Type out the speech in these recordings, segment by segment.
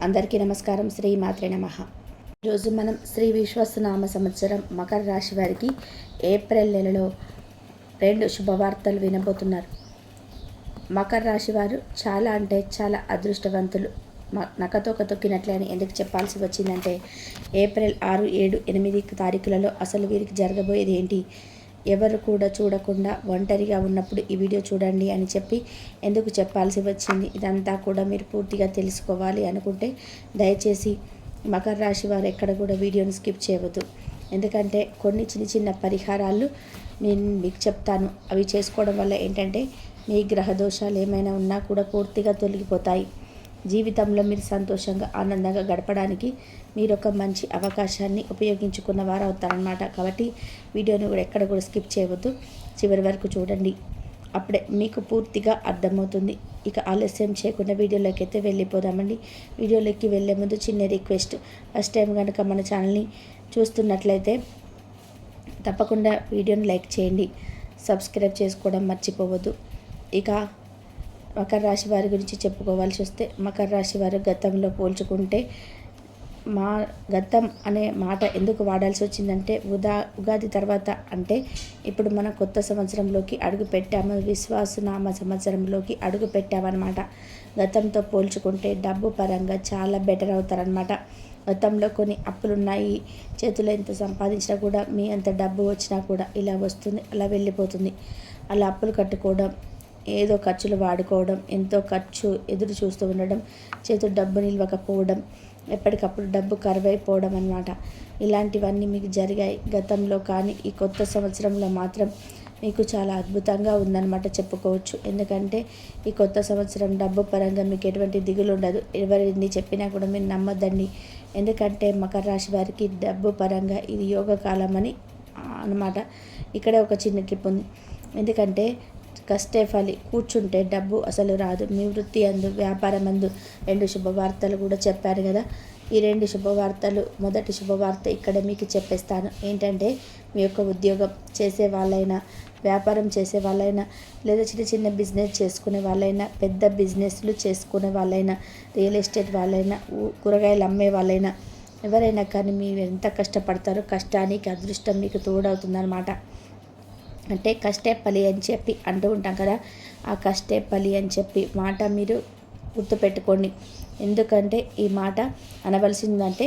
అందరికీ నమస్కారం. శ్రీ మాత్రే నమః. ఈరోజు మనం శ్రీ విశ్వస్నామ సంవత్సరం మకర రాశి వారికి ఏప్రిల్ నెలలో 2 శుభవార్తలు వినబోతున్నారు. మకర రాశి వారు చాలా అంటే చాలా అదృష్టవంతులు. నక్కతోక తొక్కినట్లే అని ఎందుకు చెప్పాల్సి వచ్చిందంటే ఏప్రిల్ 6, 7, 8 తారీఖులలో అసలు వీరికి జరగబోయేది ఏంటి, ఎవరు కూడా చూడకుండా ఒంటరిగా ఉన్నప్పుడు ఈ వీడియో చూడండి అని చెప్పి ఎందుకు చెప్పాల్సి వచ్చింది. ఇదంతా కూడా మీరు పూర్తిగా తెలుసుకోవాలి అనుకుంటే దయచేసి మకర రాశి వారు ఎక్కడ కూడా వీడియోని స్కిప్ చేయవద్దు. ఎందుకంటే కొన్ని చిన్న చిన్న పరిహారాలు నేను మీకు చెప్తాను. అవి చేసుకోవడం వల్ల ఏంటంటే మీ గ్రహ దోషాలు ఏమైనా ఉన్నా కూడా పూర్తిగా తొలగిపోతాయి. జీవితంలో మీరు సంతోషంగా ఆనందంగా గడపడానికి మీరు ఒక మంచి అవకాశాన్ని ఉపయోగించుకున్న వారు అవుతారనమాట. కాబట్టి వీడియోని కూడా ఎక్కడ కూడా స్కిప్ చేయవద్దు, చివరి వరకు చూడండి. అప్పుడే మీకు పూర్తిగా అర్థమవుతుంది. ఇక ఆలస్యం చేయకుండా వీడియోలోకి అయితే వెళ్ళిపోదామండి. వీడియోలోకి వెళ్ళే ముందు చిన్న రిక్వెస్ట్, ఫస్ట్ టైం కనుక మన ఛానల్ని చూస్తున్నట్లయితే తప్పకుండా వీడియోని లైక్ చేయండి, సబ్స్క్రైబ్ చేసుకోవడం మర్చిపోవద్దు. ఇక మకర రాశి వారి గురించి చెప్పుకోవాల్సి వస్తే మకర రాశి వారు గతంలో పోల్చుకుంటే గతం అనే మాట ఎందుకు వాడాల్సి వచ్చిందంటే ఉగాది తర్వాత అంటే ఇప్పుడు మన కొత్త సంవత్సరంలోకి అడుగు పెట్టాము, విశ్వాసనామ సంవత్సరంలోకి అడుగు పెట్టామన్నమాట. గతంతో పోల్చుకుంటే డబ్బు పరంగా చాలా బెటర్ అవుతారనమాట. గతంలో కొన్ని అప్పులున్నాయి, చేతిలో ఎంత సంపాదించినా కూడా మీ అంత డబ్బు వచ్చినా కూడా ఇలా వస్తుంది, అలా వెళ్ళిపోతుంది. అలా అప్పులు కట్టుకోవడం, ఏదో ఖర్చులు వాడుకోవడం, ఎంతో ఖర్చు ఎదురు చూస్తూ ఉండడం, చేతులు డబ్బు నిలవకపోవడం, ఎప్పటికప్పుడు డబ్బు కరువైపోవడం అన్నమాట. ఇలాంటివన్నీ మీకు జరిగాయి గతంలో. కానీ ఈ కొత్త సంవత్సరంలో మాత్రం మీకు చాలా అద్భుతంగా ఉందన్నమాట చెప్పుకోవచ్చు. ఎందుకంటే ఈ కొత్త సంవత్సరం డబ్బు పరంగా మీకు ఎటువంటి దిగులు ఉండదు. ఎవరిని చెప్పినా కూడా మీరు నమ్మద్దండి. ఎందుకంటే మకర రాశి వారికి డబ్బు పరంగా ఇది యోగ కాలం అని అన్నమాట. ఇక్కడ ఒక చిన్న ట్రిప్ ఉంది. ఎందుకంటే కష్టే ఫలి, కూర్చుంటే డబ్బు అసలు రాదు. మీ వృత్తి అందు, వ్యాపారం అందు 2 శుభవార్తలు కూడా చెప్పాను కదా. ఈ 2 శుభవార్తలు, మొదటి శుభవార్త ఇక్కడ మీకు చెప్పేస్తాను. ఏంటంటే మీ యొక్క ఉద్యోగం చేసే వాళ్ళైనా, వ్యాపారం చేసే వాళ్ళైనా, లేదా చిన్న చిన్న బిజినెస్ చేసుకునే వాళ్ళైనా, పెద్ద బిజినెస్లు చేసుకునే వాళ్ళైనా, రియల్ ఎస్టేట్ వాళ్ళైనా, కూరగాయలు అమ్మే వాళ్ళైనా, ఎవరైనా కానీ మీరు ఎంత కష్టపడతారో కష్టానికి అదృష్టం మీకు తోడవుతుందన్నమాట. అంటే కష్టే ఫలి అని చెప్పి అంటూ ఉంటాం కదా. ఆ కష్టే ఫలి అని చెప్పి మాట మీరు గుర్తుపెట్టుకోండి. ఎందుకంటే ఈ మాట అనవలసిందంటే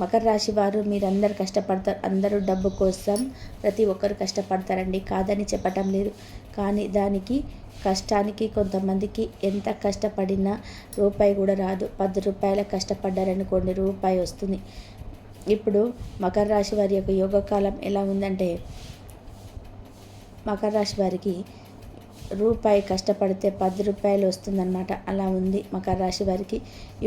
మకర రాశి వారు మీరందరూ కష్టపడతారు. అందరూ డబ్బు కోసం ప్రతి ఒక్కరు కష్టపడతారండి, కాదని చెప్పటం లేదు. కానీ దానికి కష్టానికి కొంతమందికి ఎంత కష్టపడినా రూపాయి కూడా రాదు. 10 రూపాయల కష్టపడ్డారనుకోండి, రూపాయి వస్తుంది. ఇప్పుడు మకర రాశి వారి యొక్క యోగకాలం ఎలా ఉందంటే మకర రాశి వారికి రూపాయి కష్టపడితే 10 రూపాయలు వస్తుందన్నమాట. అలా ఉంది మకర రాశి వారికి.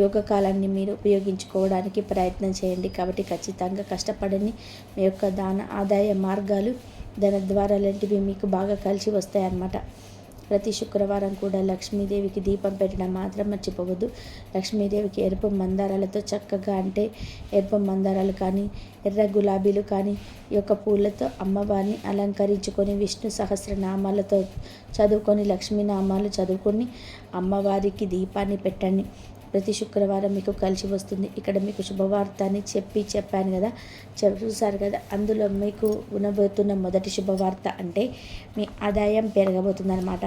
యోగ కాలాన్ని మీరు ఉపయోగించుకోవడానికి ప్రయత్నం చేయండి. కాబట్టి ఖచ్చితంగా కష్టపడని మీ యొక్క ఆదాయ మార్గాలు, ధన ద్వారాలంటివి మీకు బాగా కలిసి వస్తాయన్నమాట. ప్రతి శుక్రవారం కూడా లక్ష్మీదేవికి దీపం పెట్టడం మాత్రం మర్చిపోవద్దు. లక్ష్మీదేవికి ఎరుపు మందారాలతో చక్కగా, అంటే ఎరుపు మందారాలు కానీ, ఎర్ర గులాబీలు కానీ, ఈ యొక్క పూలతో అమ్మవారిని అలంకరించుకొని విష్ణు సహస్రనామాలతో చదువుకొని, లక్ష్మీనామాలు చదువుకొని అమ్మవారికి దీపాన్ని పెట్టండి. ప్రతి శుక్రవారం మీకు కలిసి వస్తుంది. ఇక్కడ మీకు శుభవార్త అని చెప్పాను కదా, చూసారు కదా. అందులో మీకు వినబోతున్న మొదటి శుభవార్త అంటే మీ ఆదాయం పెరగబోతుందన్నమాట.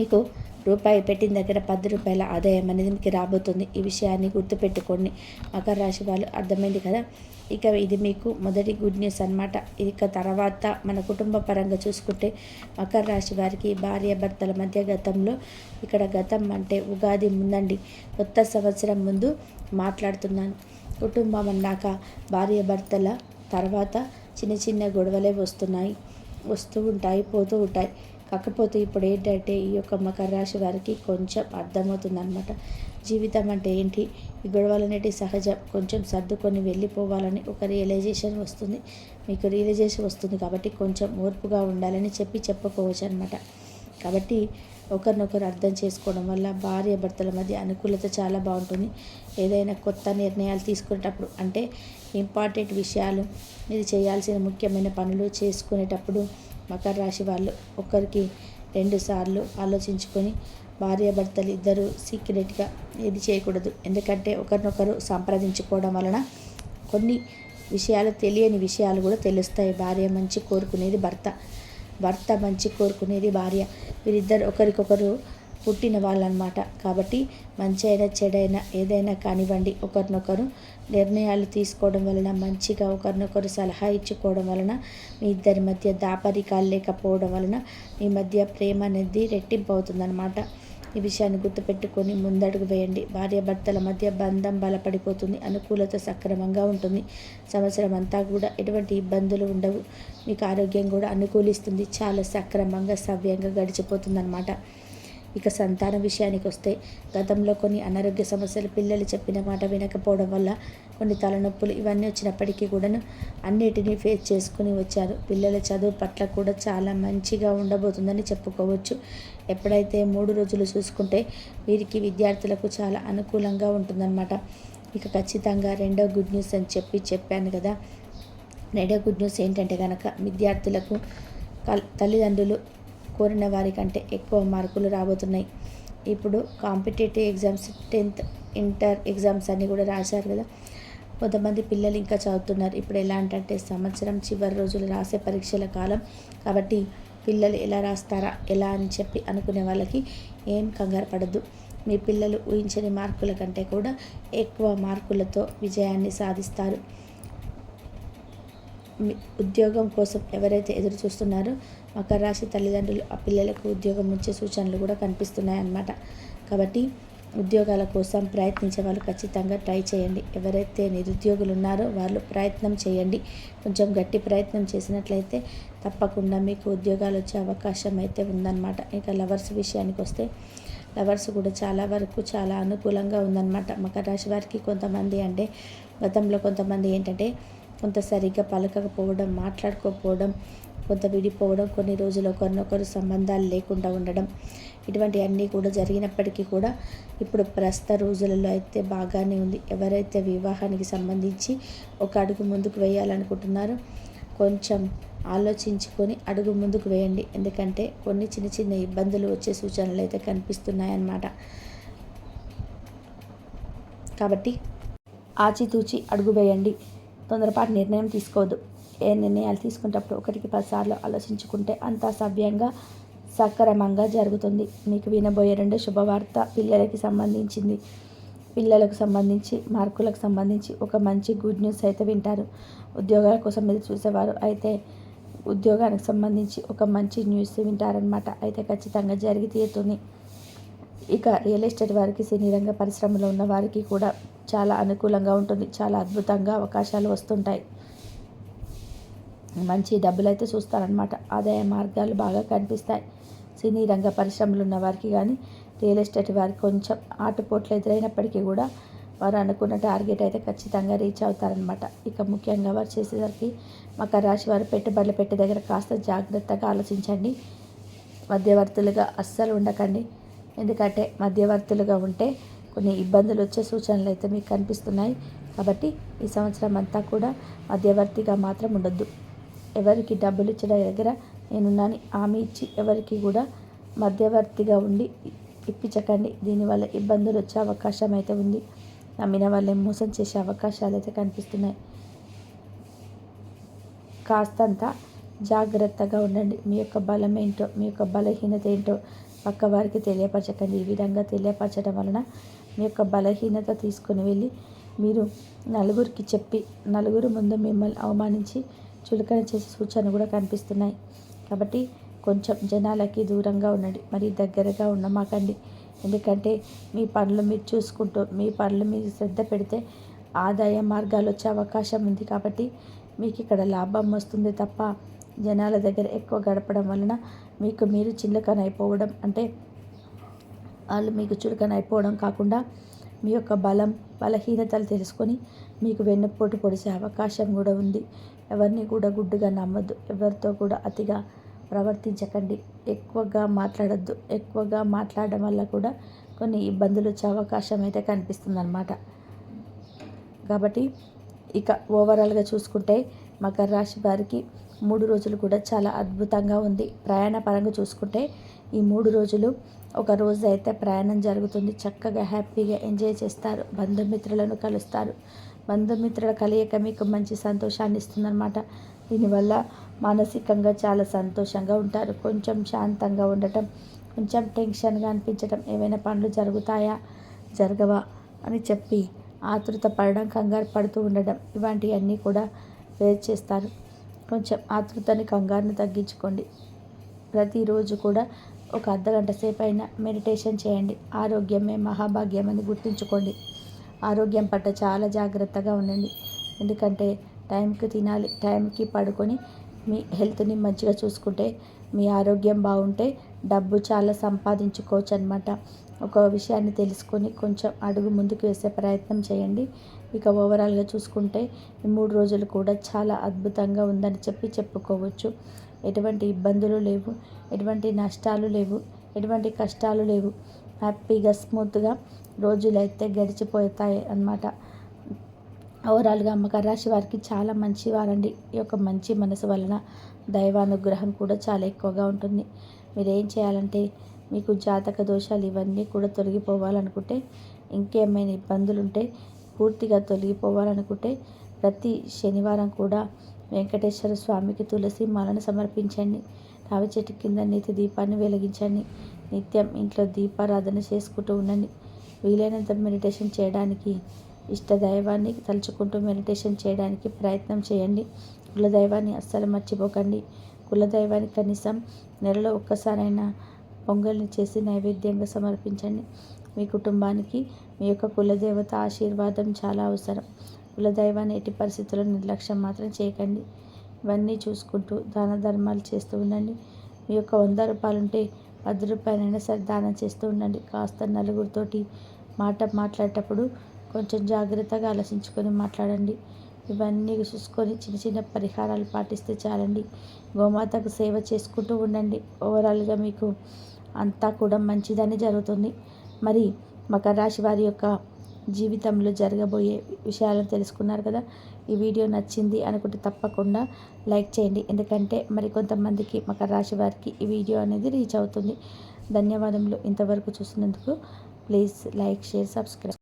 మీకు రూపాయి పెట్టిన దగ్గర 10 రూపాయల ఆదాయం అనేది మీకు రాబోతుంది. ఈ విషయాన్ని గుర్తుపెట్టుకోండి మకర రాశి వాళ్ళు. అర్థమైంది కదా. ఇక ఇది మీకు మొదటి గుడ్ న్యూస్ అన్నమాట. ఇక తర్వాత మన కుటుంబ పరంగా చూసుకుంటే మకర రాశి వారికి భార్యాభర్తల మధ్య గతంలో, ఇక్కడ గతం అంటే ఉగాది ముందండి, కొత్త సంవత్సరం ముందు మాట్లాడుతున్నాను. కుటుంబం అన్నాక భార్యాభర్తల తర్వాత చిన్న చిన్న గొడవలే వస్తూ ఉంటాయి, పోతూ ఉంటాయి. కాకపోతే ఇప్పుడు ఏంటంటే ఈ యొక్క మకర రాశి వారికి కొంచెం అర్థమవుతుందన్నమాట. జీవితం అంటే ఏంటి, ఈ గొడవలు అనేవి సహజం, కొంచెం సర్దుకొని వెళ్ళిపోవాలని ఒక రియలైజేషన్ వస్తుంది. మీకు రియలైజేషన్ వస్తుంది కాబట్టి కొంచెం ఓర్పుగా ఉండాలని చెప్పుకోవచ్చు అనమాట. కాబట్టి ఒకరినొకరు అర్థం చేసుకోవడం వల్ల భార్య భర్తల మధ్య అనుకూలత చాలా బాగుంటుంది. ఏదైనా కొత్త నిర్ణయాలు తీసుకునేటప్పుడు, అంటే ఇంపార్టెంట్ విషయాలు, ఇది చేయాల్సిన ముఖ్యమైన పనులు చేసుకునేటప్పుడు మకర రాశి వాళ్ళు ఒకరికి 2 సార్లు ఆలోచించుకొని భార్యాభర్తలు ఇద్దరు సీక్రెట్గా ఏది చేయకూడదు. ఎందుకంటే ఒకరినొకరు సంప్రదించుకోవడం వలన కొన్ని విషయాలు, తెలియని విషయాలు కూడా తెలుస్తాయి. భార్య మంచి కోరుకునేది భర్త, భర్త మంచి కోరుకునేది భార్య. వీరిద్దరు ఒకరికొకరు పుట్టిన వాళ్ళనమాట. కాబట్టి మంచి అయినా చెడైనా ఏదైనా కానివ్వండి, ఒకరినొకరు నిర్ణయాలు తీసుకోవడం వలన, మంచిగా ఒకరినొకరు సలహా ఇచ్చుకోవడం వలన, మీ ఇద్దరి మధ్య దాపరికాలు లేకపోవడం వలన మీ మధ్య ప్రేమ అనేది రెట్టింపు అవుతుందన్నమాట. ఈ విషయాన్ని గుర్తుపెట్టుకొని ముందడుగు వేయండి. భార్యాభర్తల మధ్య బంధం బలపడిపోతుంది, అనుకూలత సక్రమంగా ఉంటుంది. సంవత్సరం అంతా కూడా ఎటువంటి ఇబ్బందులు ఉండవు. మీకు ఆరోగ్యం కూడా అనుకూలిస్తుంది, చాలా సక్రమంగా సవ్యంగా గడిచిపోతుందన్నమాట. ఇక సంతానం విషయానికి వస్తే, గతంలో కొన్ని అనారోగ్య సమస్యలు, పిల్లలు చెప్పిన మాట వినకపోవడం వల్ల కొన్ని తలనొప్పులు ఇవన్నీ వచ్చినప్పటికీ కూడాను అన్నిటినీ ఫేస్ చేసుకుని వచ్చారు. పిల్లల చదువు పట్ల కూడా చాలా మంచిగా ఉండబోతుందని చెప్పుకోవచ్చు. ఎప్పుడైతే 3 రోజులు చూసుకుంటే వీరికి విద్యార్థులకు చాలా అనుకూలంగా ఉంటుందన్నమాట. ఇక ఖచ్చితంగా రెండో గుడ్ న్యూస్ అని చెప్పాను కదా. రెండో గుడ్ న్యూస్ ఏంటంటే కనుక, విద్యార్థులకు తల్లిదండ్రులు కోరిన వారికంటే ఎక్కువ మార్కులు రాబోతున్నాయి. ఇప్పుడు competitive exams, 10th inter exams అన్నీ కూడా రాశారు కదా. కొంతమంది పిల్లలు ఇంకా చదువుతున్నారు. ఇప్పుడు ఎలా అంటే సంవత్సరం చివరి రోజులు రాసే పరీక్షల కాలం కాబట్టి పిల్లలు ఎలా రాస్తారా ఎలా అని చెప్పి అనుకునే వాళ్ళకి ఏం కంగారు పడద్దు. మీ పిల్లలు ఊహించని మార్కుల కంటే కూడా ఎక్కువ మార్కులతో విజయాన్ని సాధిస్తారు. ఉద్యోగం కోసం ఎవరైతే ఎదురు చూస్తున్నారో మకర రాశి తల్లిదండ్రులు ఆ పిల్లలకు ఉద్యోగం వచ్చే సూచనలు కూడా కనిపిస్తున్నాయి అన్నమాట. కాబట్టి ఉద్యోగాల కోసం ప్రయత్నించే వాళ్ళు ఖచ్చితంగా ట్రై చేయండి. ఎవరైతే నిరుద్యోగులు ఉన్నారో వాళ్ళు ప్రయత్నం చేయండి. కొంచెం గట్టి ప్రయత్నం చేసినట్లయితే తప్పకుండా మీకు ఉద్యోగాలు వచ్చే అవకాశం అయితే ఉందన్నమాట. ఇక లవర్స్ విషయానికి వస్తే, లవర్స్ కూడా చాలా వరకు చాలా అనుకూలంగా ఉందన్నమాట. మకర రాశి వారికి కొంతమంది అంటే గతంలో కొంతమంది ఏంటంటే కొంత సరిగ్గా పలకకపోవడం, మాట్లాడుకోకపోవడం, కొంత విడిపోవడం, కొన్ని రోజులు ఒకరినొకరు సంబంధాలు లేకుండా ఉండడం, ఇటువంటివన్నీ కూడా జరిగినప్పటికీ కూడా ఇప్పుడు ప్రస్తుత రోజులలో అయితే బాగానే ఉంది. ఎవరైతే వివాహానికి సంబంధించి ఒక అడుగు ముందుకు వేయాలనుకుంటున్నారో కొంచెం ఆలోచించుకొని అడుగు ముందుకు వేయండి. ఎందుకంటే కొన్ని చిన్న చిన్న ఇబ్బందులు వచ్చే సూచనలు అయితే కనిపిస్తున్నాయన్నమాట. కాబట్టి ఆచితూచి అడుగు వేయండి. తొందరపాటు నిర్ణయం తీసుకోవద్దు. ఏ నిర్ణయాలు తీసుకునేటప్పుడు 1కి 10 సార్లు ఆలోచించుకుంటే అంతా సవ్యంగా సక్రమంగా జరుగుతుంది. మీకు వినబోయే రెండో శుభవార్త పిల్లలకు సంబంధించి మార్కులకు సంబంధించి ఒక మంచి గుడ్ న్యూస్ అయితే వింటారు. ఉద్యోగాల కోసం ఎదురు చూసేవారు అయితే ఉద్యోగానికి సంబంధించి ఒక మంచి న్యూస్ వింటారనమాట. అయితే ఖచ్చితంగా జరిగి తీరుతుంది. ఇక రియల్ ఎస్టేట్ వారికి, సినీ రంగ పరిశ్రమలో ఉన్న వారికి కూడా చాలా అనుకూలంగా ఉంటుంది. చాలా అద్భుతంగా అవకాశాలు వస్తుంటాయి. మంచి డబ్బులు అయితే చూస్తారనమాట. ఆదాయ మార్గాలు బాగా కనిపిస్తాయి. సినీ రంగ పరిశ్రమలు ఉన్న వారికి కానీ, రియల్ ఎస్టేట్ వారికి కొంచెం ఆటుపోట్లు ఎదురైనప్పటికీ కూడా వారు అనుకున్న టార్గెట్ అయితే ఖచ్చితంగా రీచ్ అవుతారనమాట. ఇక ముఖ్యంగా వారు చేసేసరికి మకర రాశి వారు పెట్టుబడులు పెట్టే దగ్గర కాస్త జాగ్రత్తగా ఆలోచించండి. మధ్యవర్తులుగా అస్సలు ఉండకండి. ఎందుకంటే మధ్యవర్తులుగా ఉంటే కొన్ని ఇబ్బందులు వచ్చే సూచనలు అయితే మీకు కనిపిస్తున్నాయి. కాబట్టి ఈ సంవత్సరం అంతా కూడా మధ్యవర్తిగా మాత్రం ఉండొద్దు. ఎవరికి డబ్బులు ఇచ్చే దగ్గర నేనున్నాను హామీ ఇచ్చి ఎవరికి కూడా మధ్యవర్తిగా ఉండి ఇప్పించకండి. దీనివల్ల ఇబ్బందులు వచ్చే అవకాశం అయితే ఉంది. నమ్మిన వాళ్ళే మోసం చేసే అవకాశాలు అయితే కనిపిస్తున్నాయి. కాస్తంత జాగ్రత్తగా ఉండండి. మీ యొక్క బలం ఏంటో, మీ యొక్క బలహీనత ఏంటో పక్క వారికి తెలియపరచకండి. ఈ విధంగా తెలియపరచడం వలన మీ యొక్క బలహీనత తీసుకుని వెళ్ళి మీరు నలుగురికి చెప్పి నలుగురు ముందు మిమ్మల్ని అవమానించి చులకన చేసే సూచనలు కూడా కనిపిస్తున్నాయి. కాబట్టి కొంచెం జనాలకి దూరంగా ఉండండి, మరి దగ్గరగా ఉండమాకండి. ఎందుకంటే మీ పనులు మీరు చూసుకుంటూ మీ పనులు మీరు శ్రద్ధ పెడితే ఆదాయ మార్గాలు వచ్చే అవకాశం ఉంది. కాబట్టి మీకు ఇక్కడ లాభం వస్తుంది తప్ప జనాల దగ్గర ఎక్కువ గడపడం వలన మీకు మీరు చులకనైపోవడం, అంటే వాళ్ళు మీకు చులకనైపోవడం కాకుండా మీ యొక్క బలహీనతలు తెలుసుకొని మీకు వెన్నుపోటు పొడిచే అవకాశం కూడా ఉంది. ఎవరిని కూడా గుడ్డుగా నమ్మద్దు. ఎవరితో కూడా అతిగా ప్రవర్తించకండి. ఎక్కువగా మాట్లాడద్దు. ఎక్కువగా మాట్లాడడం వల్ల కూడా కొన్ని ఇబ్బందులు వచ్చే అవకాశం అయితే కనిపిస్తుందన్నమాట. కాబట్టి ఇక ఓవరాల్గా చూసుకుంటే మకర రాశి వారికి 3 రోజులు కూడా చాలా అద్భుతంగా ఉంది. ప్రయాణ పరంగా చూసుకుంటే ఈ 3 రోజులు ఒక రోజు అయితే ప్రయాణం జరుగుతుంది. చక్కగా హ్యాపీగా ఎంజాయ్ చేస్తారు. బంధుమిత్రులను కలుస్తారు. బంధుమిత్రుల కలయిక మీకు మంచి సంతోషాన్ని ఇస్తుందన్నమాట. దీనివల్ల మానసికంగా చాలా సంతోషంగా ఉంటారు. కొంచెం శాంతంగా ఉండటం, కొంచెం టెన్షన్గా అనిపించడం, ఏవైనా పనులు జరుగుతాయా జరగవా అని చెప్పి ఆతృత పడడం, కంగారు పడుతూ ఉండడం, ఇలాంటివన్నీ కూడా ఫేస్ చేస్తారు. కొంచెం ఆతృతని, కంగారుని తగ్గించుకోండి. ప్రతిరోజు కూడా ఒక అర్ధగంట సేపు అయినా మెడిటేషన్ చేయండి. ఆరోగ్యమే మహాభాగ్యం అని గుర్తుంచుకోండి. ఆరోగ్యం పట్ల చాలా జాగ్రత్తగా ఉండండి. ఎందుకంటే టైంకి తినాలి, టైంకి పడుకొని మీ హెల్త్ని మంచిగా చూసుకుంటే, మీ ఆరోగ్యం బాగుంటే డబ్బు చాలా సంపాదించుకోవచ్చు అనమాట. ఒక విషయాన్ని తెలుసుకొని కొంచెం అడుగు ముందుకు వేసే ప్రయత్నం చేయండి. ఇక ఓవరాల్గా చూసుకుంటే ఈ 3 రోజులు కూడా చాలా అద్భుతంగా ఉందని చెప్పుకోవచ్చు. ఎటువంటి ఇబ్బందులు లేవు, ఎటువంటి నష్టాలు లేవు, ఎటువంటి కష్టాలు లేవు. హ్యాపీగా స్మూత్గా రోజులైతే గడిచిపోతాయి అన్నమాట. ఓవరాల్గా మకర రాశి వారికి చాలా మంచి వారండి. ఈ యొక్క మంచి మనసు వలన దైవానుగ్రహం కూడా చాలా ఎక్కువగా ఉంటుంది. మీరు ఏం చేయాలంటే, మీకు జాతక దోషాలు ఇవన్నీ కూడా తొలగిపోవాలనుకుంటే, ఇంకేమైనా ఇబ్బందులు ఉంటే పూర్తిగా తొలగిపోవాలనుకుంటే, ప్రతి శనివారం కూడా వెంకటేశ్వర స్వామికి తులసి మాలను సమర్పించండి. రావి చెట్టు కింద నీతి దీపాన్ని వెలిగించండి. నిత్యం ఇంట్లో దీపారాధన చేసుకుంటూ ఉండండి. వీలైనంత మెడిటేషన్ చేయడానికి, ఇష్టదైవాన్ని తలుచుకుంటూ మెడిటేషన్ చేయడానికి ప్రయత్నం చేయండి. కులదైవాన్ని అస్సలు మర్చిపోకండి. కులదైవానికి కనీసం నెలలో ఒక్కసారైనా పొంగల్ని చేసి నైవేద్యంగా సమర్పించండి. మీ కుటుంబానికి మీ యొక్క కులదేవత ఆశీర్వాదం చాలా అవసరం. కులదైవాన్ని ఎట్టి పరిస్థితుల్లో నిర్లక్ష్యం మాత్రం చేయకండి. ఇవన్నీ చూసుకుంటూ దాన ధర్మాలు చేస్తూ ఉండండి. మీ యొక్క 100 రూపాయలు ఉంటే 10 రూపాయలైనా సరే దానం చేస్తూ ఉండండి. కాస్త నలుగురితోటి మాట్లాడేటప్పుడు కొంచెం జాగ్రత్తగా ఆలోచించుకొని మాట్లాడండి. ఇవన్నీ చూసుకొని చిన్న చిన్న పరిహారాలు పాటిస్తే చాలండి. గోమాతకు సేవ చేసుకుంటూ ఉండండి. ఓవరాల్గా మీకు అంతా కూడా మంచిదని జరుగుతుంది. మరి మకర రాశి వారి యొక్క జీవితంలో జరగబోయే విషయాలను తెలుసుకున్నారు కదా. ఈ వీడియో నచ్చింది అనుకుంటే తప్పకుండా లైక్ చేయండి. ఎందుకంటే మరి కొంతమందికి మకర రాశి వారికి ఈ వీడియో అనేది రీచ్ అవుతుంది. ధన్యవాదములు. ఇంతవరకు చూసినందుకు ప్లీజ్ లైక్, షేర్, సబ్స్క్రైబ్.